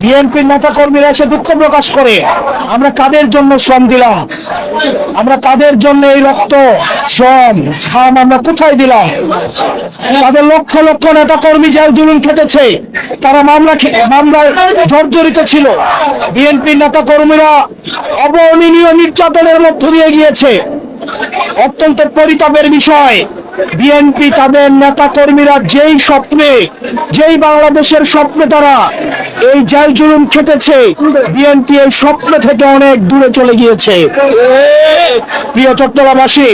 বিএনপির নেতা কর্মীরা এসে দুঃখ প্রকাশ করে, আমরা কাদের জন্য শ্রম দিলাম, আমরা কাদের জন্য এই রক্ত শ্রম ঘাম আমরা কোথায় দিলাম। তাদের লক্ষ লক্ষ নেতা কর্মী জেল জুলুম খেটেছে, তারা মামলায় জর্জরিত ছিল। বিএনপির নেতা কর্মীরা অবর্ণনীয় নির্যাতনের মধ্য দিয়ে গিয়েছে। অত্যন্ত পরিতাপের বিষয়, বিএনপি তাদের নেতা কর্মীরা যেই বাংলাদেশের স্বপ্নে তারা এই জেল জুলুম খেটেছে, বিএনপি এই স্বপ্ন থেকে অনেক দূরে চলে গিয়েছে। প্রিয় চট্টগ্রামবাসী,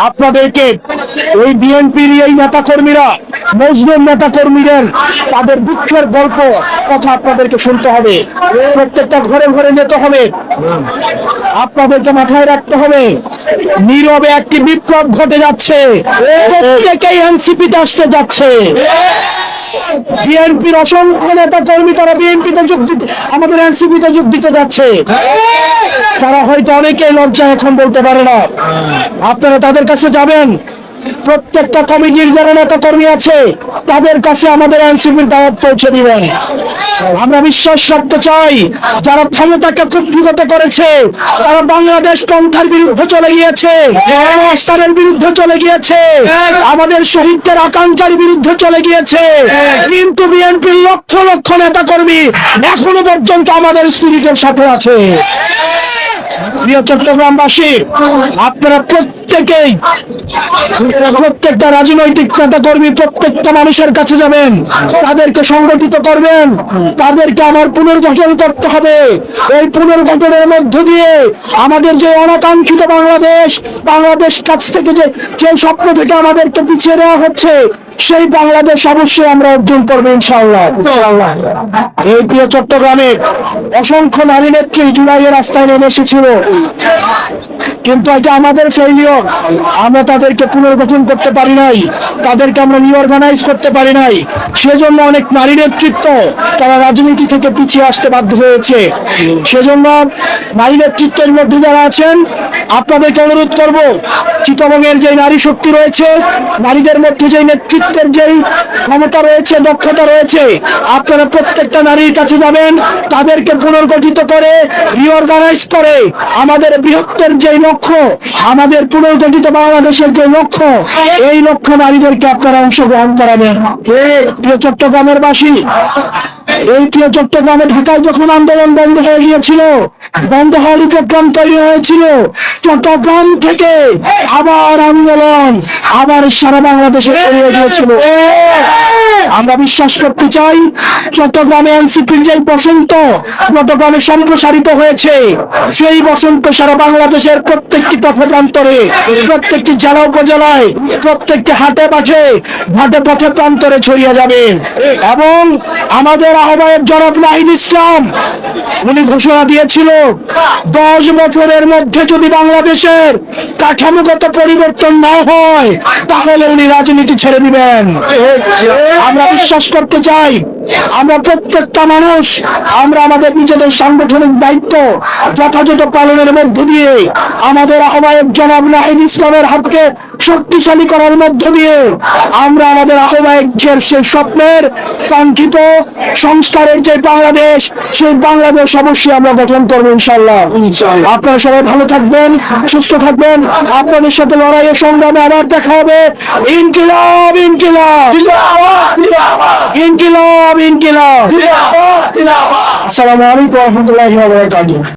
আপনাদেরকে ওই বিএনপির এই নেতা কর্মীরা, মজলুম নেতা কর্মীদের তাদের দুঃখের গল্প কথা আপনাদেরকে শুনতে হবে। প্রত্যেকটা ঘরে ঘরে যেতে হবে, আপনাদেরকে মাথায় রাখতে হবে নীরবে একটি বিপ্লব ঘটে যাচ্ছে। প্রত্যেকেই এনসিপিতে আসতে যাচ্ছে। বিএনপির অসংখ্য নেতা কর্মী তারা বিএনপিতে যোগ দিতে, আমাদের এনসিপিতে যোগ দিতে যাচ্ছে। তারা হয়তো অনেকেই লজ্জা এখন বলতে পারে না। আপনারা তাদের কাছে যাবেন, প্রত্যেকটা কমিটির যারা নেতা কর্মী আছে তাদের কাছে আমাদের এনসিপির দাওয়াত পৌঁছে দিবেন। আমরা বিশ্বাস রাখতে চাই, যারা ক্ষমতাকে কুক্ষিগত করেছে, তারা বাংলাদেশ পন্থার বিরুদ্ধে চলে গিয়েছে, রাষ্ট্রের বিরুদ্ধে চলে গিয়েছে, আমাদের শহীদদের আকাঙ্ক্ষার বিরুদ্ধে চলে গিয়েছে। কিন্তু বিএনপির লক্ষ লক্ষ নেতা কর্মী এখনো পর্যন্ত আমাদের স্পিরিটের সাথে আছে। প্রিয় চট্টগ্রামবাসী, আপনারা প্রত্যেকটা রাজনৈতিক নেতা কর্মী প্রত্যেকটা মানুষের কাছে যাবেন, তাদেরকে সংগঠিত করবেন, তাদেরকে আমার পুনর্গঠন করতে হবে। এই পুনর্গঠনের মধ্য দিয়ে আমাদের যে অনাকাঙ্ক্ষিত বাংলাদেশ কাছ থেকে যে স্বপ্ন থেকে আমাদেরকে পিছিয়ে দেওয়া হচ্ছে, সেই বাংলাদেশ অবশ্যই আমরা অর্জন করবো ইনশাআল্লাহ। এই প্রিয় চট্টগ্রামে অসংখ্য নারী নেত্রী জুলাইয়ের রাস্তায় নেমে এসেছিল, কিন্তু এটা আমাদের ফেইলিয়র। আমরা তাদেরকে পুনর্গঠন করতে পারি নাই, তাদেরকে আমরা রিঅর্গানাইজ করতে পারি নাই। সেজন্য অনেক নারী নেতৃত্ব তারা রাজনীতি থেকে পিছিয়ে আসতে বাধ্য হয়েছে। সেজন্য নারী নেতৃত্বের মধ্যে যারা আছেন, আপনাদেরকে অনুরোধ করব, চিটাগংয়ের যে নারী শক্তি রয়েছে, নারীদের মধ্যে যে নেতৃত্বের যেই ক্ষমতা রয়েছে, দক্ষতা রয়েছে, আপনারা প্রত্যেকটা নারীর কাছে যাবেন, তাদেরকে পুনর্গঠিত করে রিঅর্গানাইজ করে আমাদের বৃহত্তর যে লক্ষ্য, আমাদের পুনর্গঠিত বাংলাদেশের যে লক্ষ্য, এই লক্ষ্য নারীদেরকে আপনারা অংশগ্রহণ করাবেন। প্রিয় চট্টগ্রামের বাসী, এই প্রিয় চট্টগ্রামে ঢাকায় যখন আন্দোলন বন্ধ হয়ে গিয়েছিল, বন্ধ হওয়ার উপক্রম তৈরি হয়েছিল, চট্টগ্রাম থেকে আবার আন্দোলন আবার সারা বাংলাদেশে ছড়িয়ে গিয়েছিল। আমরা বিশ্বাস করতে চাই, চট্টগ্রামে এনসিপির যে বসন্ত চট্টগ্রামে সম্প্রসারিত হয়েছে, সেই বসন্ত সারা বাংলাদেশের প্রত্যেকটি পথে-প্রান্তরে, প্রত্যেকটি জেলা উপজেলায়, প্রত্যেকটি হাটে পথে প্রান্তরে ছড়িয়ে যাবে। এবং আমাদের আহ্বায়ক জনাব নাহিদ ইসলাম, উনি ঘোষণা দিয়েছিল 10 বছরের মধ্যে যদি বাংলাদেশের কাঠামোগত পরিবর্তন না হয়, তাহলে উনি রাজনীতি ছেড়ে দিবেন। আমরা বিশ্বাস করতে চাই, আমরা প্রত্যেকটা মানুষ আমরা আমাদের নিজেদের সাংগঠনিক দায়িত্ব যথাযথ পালনের মধ্য দিয়ে, আমাদের আহ্বায়ক জনাব নাহিদ ইসলামের হাতকে শক্তিশালী করার মধ্য দিয়ে আমরা আমাদের আহ্বায়কের সেই স্বপ্নের কাঙ্ক্ষিত সংস্কারের যে বাংলাদেশ, সেই বাংলাদেশ অবশ্যই আমরা গঠন করবো ইনশাআল্লাহ। আপনারা সবাই ভালো থাকবেন, সুস্থ থাকবেন। আপনাদের সাথে লড়াইয়ের সংগ্রামে আবার দেখা হবে। ইনকিলাব ইনকিলাব ইনকিলাব ইনকিলাব। আসসালামু আলাইকুম ওয়া রাহমাতুল্লাহি ওয়া বারাকাতুহু।